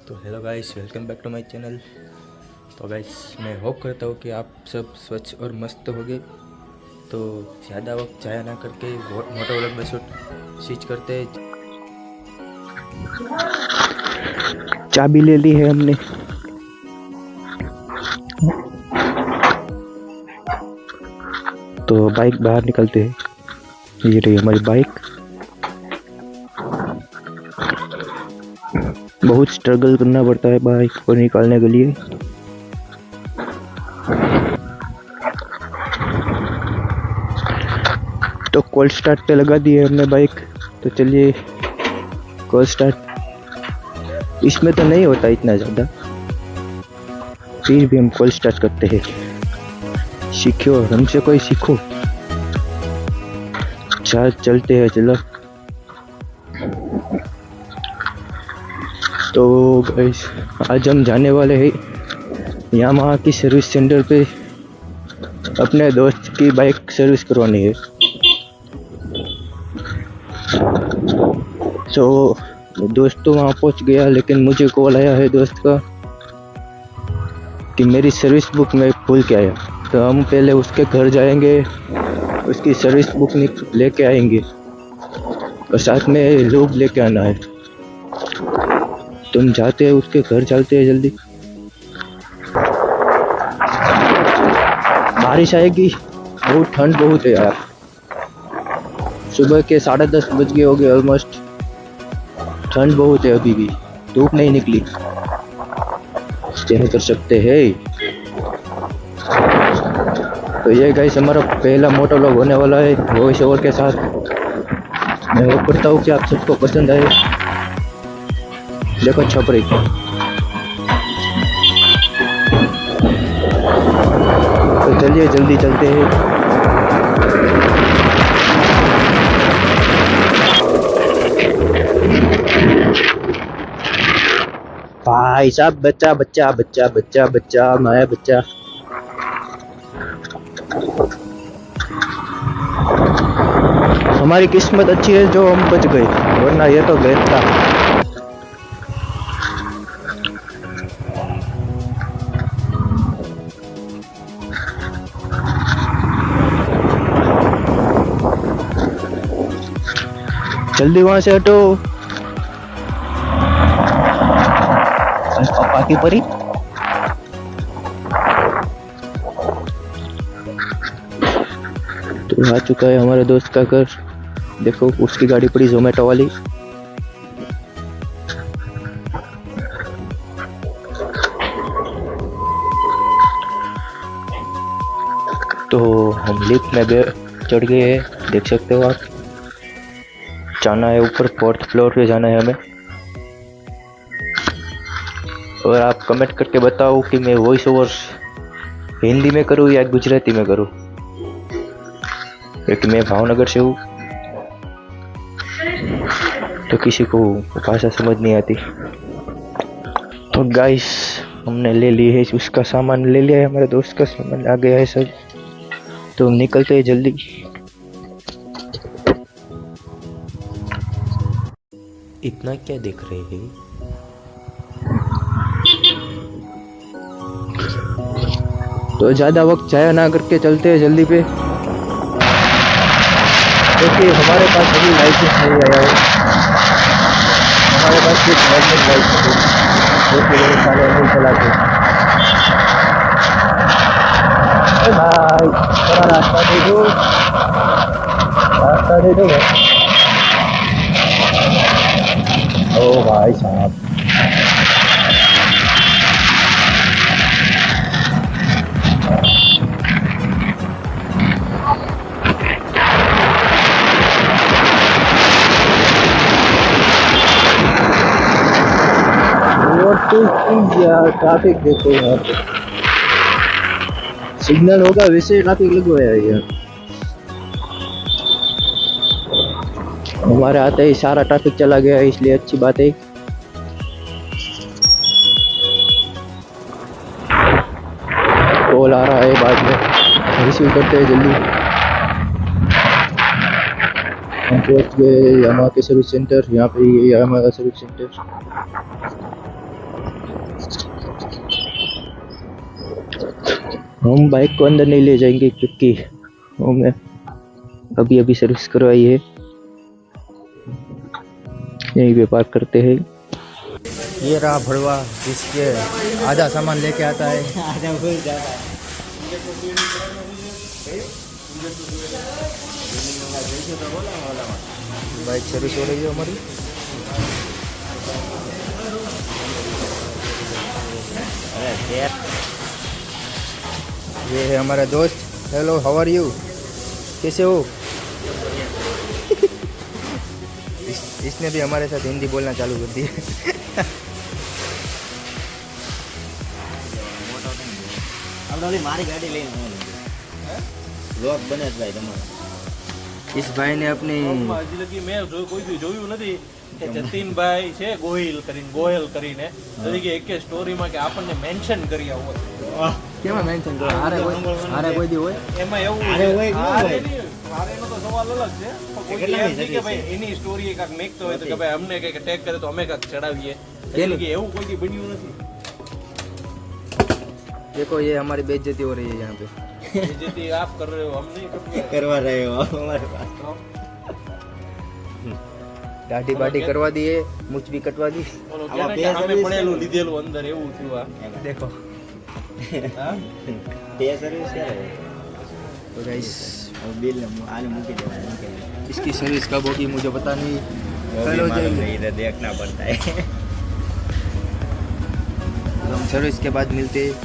तो hello guys, welcome back to my channel. तो guys, मैं होप करता हूँ कि आप सब स्वच्छ और मस्त होंगे। तो ज़्यादा वक्त जाया ना करके मोटो व्लॉग में स्विच करते हैं। चाबी ले ली है हमने। तो बाइक बाहर निकलते हैं। ये रही हमारी बाइक। बहुत स्ट्रगल करना पड़ता है बाइक को निकालने के लिए। तो कोल्ड स्टार्ट पे लगा दी है हमने बाइक। तो चलिए कोल्ड स्टार्ट इसमें तो नहीं होता इतना ज़्यादा, फिर भी हम कोल्ड स्टार्ट करते हैं। सीखो हमसे, कोई सीखो। चलते हैं, चलो। तो गाइस, आज हम जाने वाले हैं यामाहा की सर्विस सेंटर पे अपने दोस्त की बाइक सर्विस करवानी है। तो दोस्त तो वहाँ पहुँच गया, लेकिन मुझे कॉल आया है दोस्त का कि मेरी सर्विस बुक मैं भूल के आया। तो हम पहले उसके घर जाएंगे, उसकी सर्विस बुक लेके आएंगे और साथ में लोग लेके आना है। तुम जाते हैं उसके घर, चलते हैं जल्दी। बारिश आएगी, बहुत ठंड बहुत है यार। सुबह के 10:30 बज गए हो गए ऑलमोस्ट। ठंड बहुत है, अभी भी धूप नहीं निकली। क्या कर सकते हैं। तो ये गाइस हमारा पहला मोटो व्लॉग होने वाला है वॉइस ओवर के साथ। मैं होप करता हूँ कि आप सबको पसंद आए। देखो छपरी, तो चलिए जल्दी चलते हैं। भाई साहब, बच्चा बच्चा बच्चा बच्चा बच्चा माया बच्चा। हमारी किस्मत अच्छी है जो हम बच गए, वरना ये तो गए था। जल्दी वहां से हटो। पापा की परी। तो आ चुका है हमारे दोस्त का घर। देखो उसकी गाड़ी पड़ी जोमेटो वाली। तो हम लिफ्ट में चढ़ गए हैं, देख सकते हो आप। जाना है ऊपर, 4th फ्लोर पे जाना है हमें। और आप कमेंट करके बताओ कि मैं वॉइस ओवर हिंदी में करूँ या गुजराती में करूँ, क्योंकि मैं भावनगर से हूँ तो किसी को भाषा समझ नहीं आती। तो गाइस, हमने ले ली है, उसका सामान ले लिया है, हमारे दोस्त का सामान आ गया है सब। तो हम निकलते हैं जल्दी। इतना क्या देख रहे हैं। तो ज़्यादा वक्त जाया ना करके चलते हैं जल्दी पे, क्योंकि हमारे पास अभी लाइसेंस नहीं आया है। हमारे पास सिर्फ गवर्नमेंट लाइसेंस है, जो कि मेरे सारे नहीं चलाते। भाई थोड़ा रास्ता दे दो, रास्ता दे दो। ओ भाई साहब, यार ट्रैफिक देखो यहाँ पे। सिग्नल होगा वैसे ट्रैफिक लगा हुआ है यार। हमारे आते ही सारा ट्रैफिक चला गया, इसलिए अच्छी बात है। कॉल आ रहा है, बाद में रिसीव करते हैं जल्दी। हम पहुंच गए यामाहा के सर्विस सेंटर। यहाँ पे ये यामाहा का सर्विस सेंटर। हम बाइक को अंदर नहीं ले जाएंगे क्योंकि हमें अभी अभी सर्विस करवाई है, यहीं पे पार्क करते हैं। ये रहा भड़वा, जिसके आधा सामान लेके आता है। आधा भूल जाता है। बाइक सर्विस हो रही है हमारी। ये है हमारा दोस्त। Hello, how are you? कैसे हो? इसने भी हमारे साथ हिंदी बोलना चालू कर दी। આપણે મારી ગાડી લઈને વ્લોગ બને જ ભાઈ તમારો। इस भाई ने अपनी હજી લગી મેં કોઈ દી જોયું નથી કે જતીનભાઈ છે ગોહિલ કરીને તરીકે એક સ્ટોરીમાં કે આપણને મેન્શન કર્યા હોય કેમાં મેન્શન કરો? હારે કોઈ દી હોય? એમાં એવું હારે હોય કે ન હોય? હારેનો તો સવાલ અલગ છે પણ કોઈ એમ નહીં કે ભાઈ એની સ્ટોરી કાંક મેકતો હોય તો કે ભાઈ અમને કંઈક ટેગ કરે તો અમે કાંક ચડાવીએ એટલે કે એવું કોઈ દી બન્યું નથી। देखो ये हमारी बेइज्जती हो रही है यहाँ पे। જેથી આપ કર રહ્યો હમ નહીં કરતા। કરવા રહ્યો અમારે પાસ। दाढ़ी बाढ़ी करवा दी है, मूछ भी कटवा दी। બોલો ક્યારે કે અમે પડેલું લીધેલું અંદર એવું થયું આ। देखो હા? તે સર્વિસ ક્યારે? तो गाइस હવે બિલ આને મૂકી દેવાનું કે इसकी सर्विस कब होगी मुझे पता नहीं। वो कल हो भी मालूम जाएगी। नहीं, इधर देखना पड़ता है। हम सर्विस के बाद मिलते हैं।